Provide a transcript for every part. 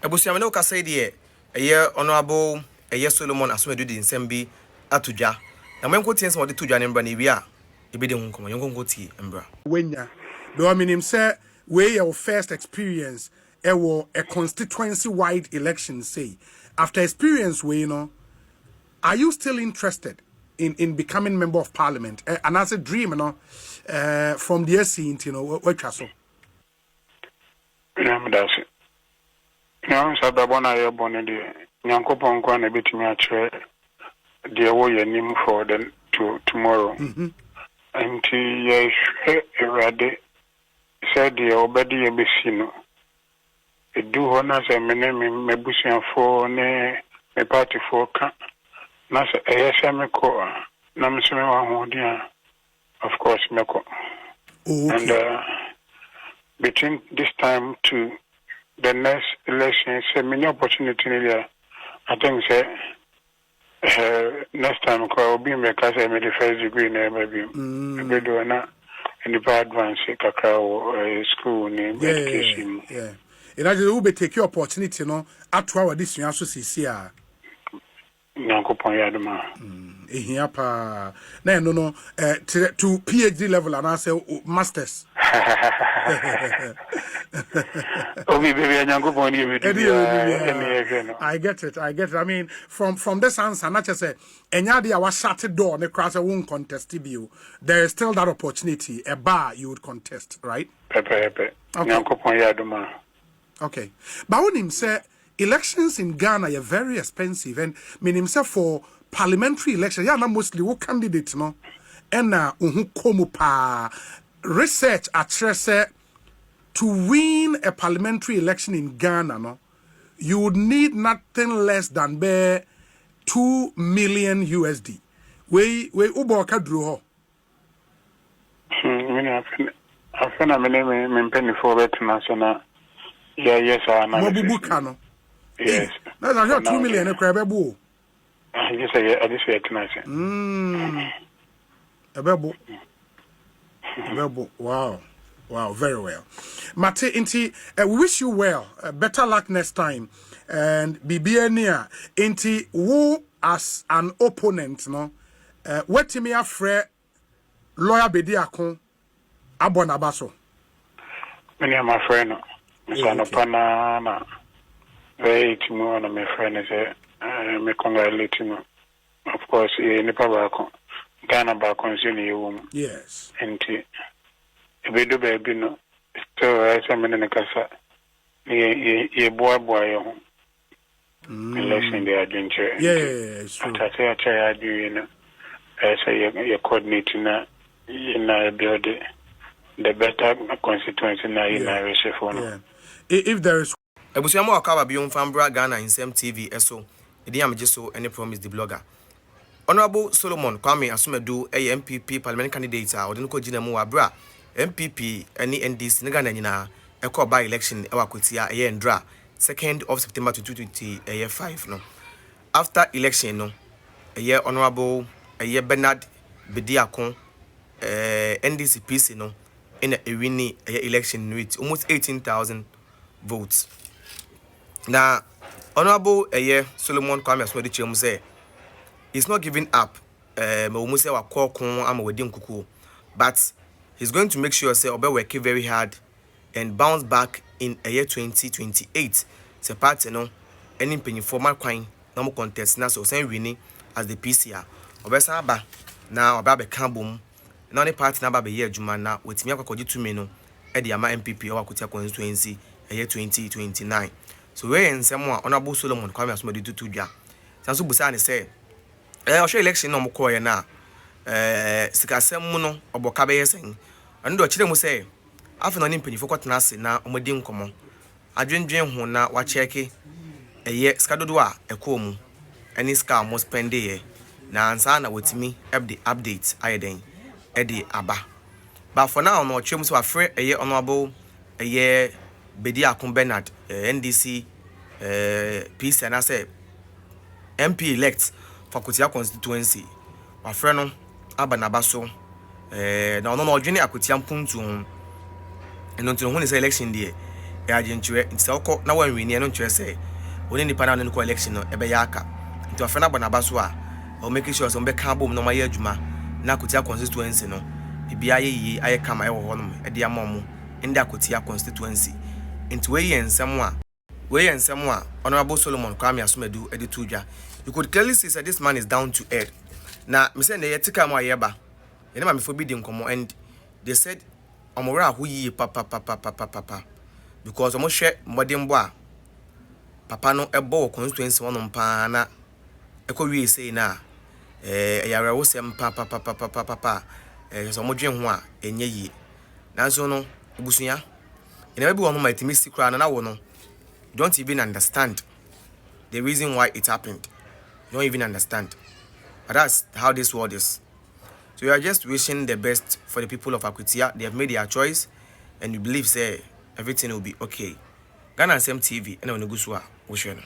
Abusiamene o kasa de eye honorable eye Solomon Asomadu di nsem bi atodwa na mwenko tie nse wo de todwa ne mbra na wi a ebede hu nkomo yonko tie mbra wenya do minim say we your first experience a constituency wide election say after experience we are you still interested in becoming member of parliament and as a dream from the SC what so that's it. Now, Sababona, you're born in the Yankopon, going a bit to me, dear way and name for them tomorrow. And yes, ready, said the obedi a besino. A do honors a name, my bushing for ne, a party for Nasa ASMCO, Namsima, of course, Meko. And between this time to the next election, many opportunity. I think next time I will be because I made the first degree maybe do not in the advance school name education. Yeah. And I will be take your opportunity, at our this year so see Yankopon Yadama. Here pa no to PhD level and I say masters. I get it. I mean, from this answer, not just say, Enyadi was shut the door, the cross won't contest you. There is still that opportunity. A bar you would contest, right? Okay. Okay. But when him say elections in Ghana are very expensive, and mean himself for parliamentary election, yeah, mostly what candidates, no, and komu pa research at to win a parliamentary election in Ghana, no, you would need nothing less than be 2 million USD. We ubo kadru I find a minimum penny for international. Yes, I yes. That's not 2 million a crab. Yes, I just say it. A bebo. Wow, very well. Mate Inti, we wish you well. Better luck next time. And Bibiania Inti, who as an opponent, no? What me afre lawyer Bediakon Abonabaso. Many of my friends, Mr. Panana, very to me, one of my friends is me congratulate him. Of course, in the Ghana back on Zuni. Yes. And Bedo baby no so I say me na kasa ye boy election they are doing it's true. I say I do you know I say you coordinate na in a build the better constituency na in a yeah. If there is Abusiamo akaba bi Fambra Ghana in same TV eso edi am so any promise the blogger Honorable Solomon Kwame Asomadu NPP parliament candidate a odin ko gina mu wabra NPP any NDC ne Ghana nyina ekọ by election e Akwatia e ndra 2nd of September 2025 no after election no honorable Bernard Bediakon NDC PC no in a winning election with almost 18,000 votes. Now honorable Solomon Kwame Asomadu chemu say he's not giving up almost say wakọ am wedin kuku but he's going to make sure say obe work very hard and bounce back in a year 2028 se party no any penny formal kwan na mo contest na so sen winning as the PCA obe san ba na oba be kan bom na any party na ba be year adwuma na wetimi akwakoje tumi no e de ama NPP o Akwatia constituency a year 2029 so we ensem a honorable Solomon Kwame Asomadu tutudwa san so busa ne say osho election no mo koye na sikasem mu no oboka be yesen ando chire mu say afa no ni mpanyifo kwatena ase na omodi nkomo adwendwen ho na wa cheke skadodo a ekomu any ska mo spend ye na ansa na wotimi update ayeden e aba but for now no chire mu so afre honorable Bediakon Bernard NDC peace and I say MP elect for Akwatia constituency wa frɛ no abanaba so na ono no odwene Akwatia mpuntu ho eno nti ho ne say election dey ya agentwe nti okọ na wan wini no ntwe say woni nipa na no election no ebe ya aka nti ofe na bana baso a o make sure so be kan bom no ma ya adwuma na Akwatia constituency no bibia ye aye kama e wo ho no e de amom ndi Akwatia constituency nti we ye nsem a Honorable Solomon Kwame Asomadu edi tudwa. You could clearly see that this man is down to earth. Na me say na yetika mo ayeba ye na me fo bi di nkomo and they said omora who yi papa because omo hwe modern bo a papa no ebo constituency wono pa na ekowie sei na yare wo sem papa so mo dwen ho a enye yi nanso no obusuya ina bi wono matimi sikra na wo no don't even understand the reason why it happened. You don't even understand. But that's how this world is. So we are just wishing the best for the people of Akwatia. They have made their choice and we believe say everything will be okay. Ghana TV and on the Guswa Ocean.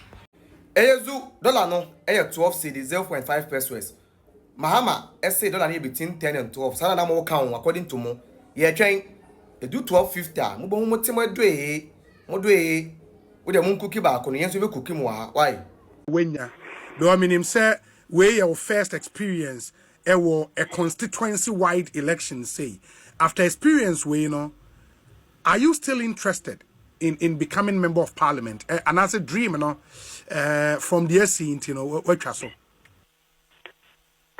Eyezu dollar no 12 cedi 0.5 pesos. Mahama say dollar between 10 and 12. Sana na mo count according to mo. Ye train e do 12.50. Mo bo mo timo do we dey mun cookie back on yenso be cookie mo why wenya do I mean him say we your first experience a constituency wide election say after experience we are you still interested in becoming member of parliament and as a dream from the SC what so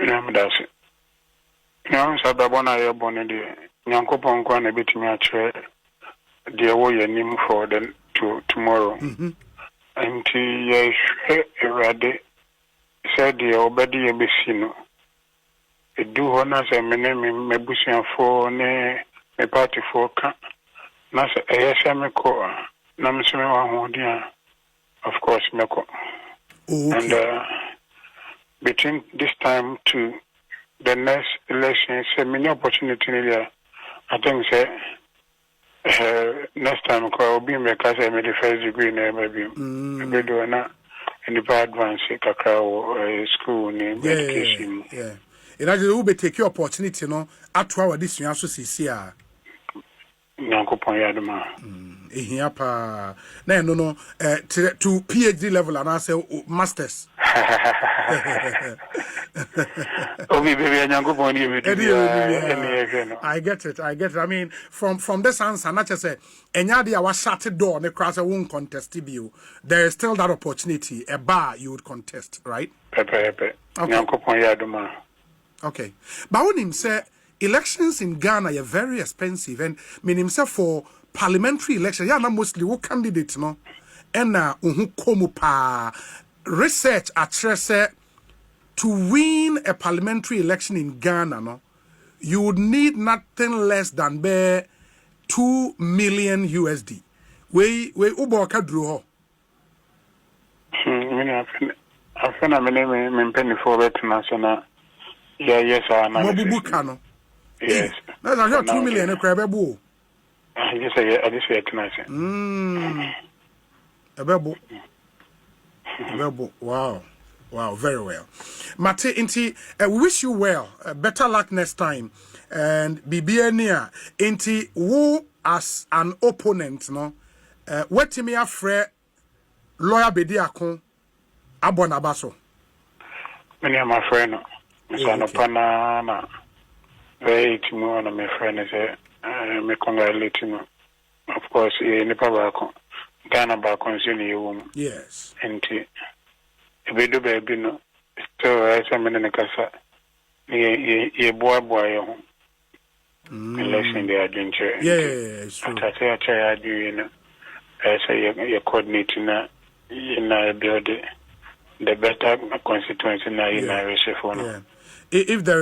that's it so da bona ye bone de nyankopon kwa na betimi a chere de wo ye nim for the tomorrow. And yes, ready said the obedi ebisino. A do honors a name me busian for ne me party for can Nasa ASMco Namsima of course Meko. And between this time to the next election, it's a many opportunity there. I think say next time I'll be because I made the first degree in maybe in the advance school name education. Yeah. And I will be take your opportunity, at our this year so see Nanko Ponyadama. Here pa no to PhD level and I say masters. I get it. I mean, from this answer, not just say, Enyadi was shut the door, and the cross won't contest you. There is still that opportunity. A bar you would contest, right? Okay. Okay. But when him say elections in Ghana are very expensive, and mean himself for parliamentary election, yeah, mostly what candidates no, and komu pa research at to win a parliamentary election in Ghana, you would need nothing less than 2 million USD. We ubo kadru I feel I'm penny for national. Yes, Mobubukano. Yes. That's not 2 million a crabbo. Yes, I just say it. A bebo. Wow, very well. Mate, Inti, we wish you well. Better luck next time. And Bibiania, Inti, who as an opponent, what me afre lawyer Bediakon Abonabaso. Many of my friends, Mr. Panana, very more than my friend is me congratulate him. Of course, in Ghana back on Zuni. Yes. And Ebedo baby no still as a man in the casa. Ye boy election the adventure. Yeah, I try I do as a coordinating in a build the better constituency now in Irish. Yeah. If there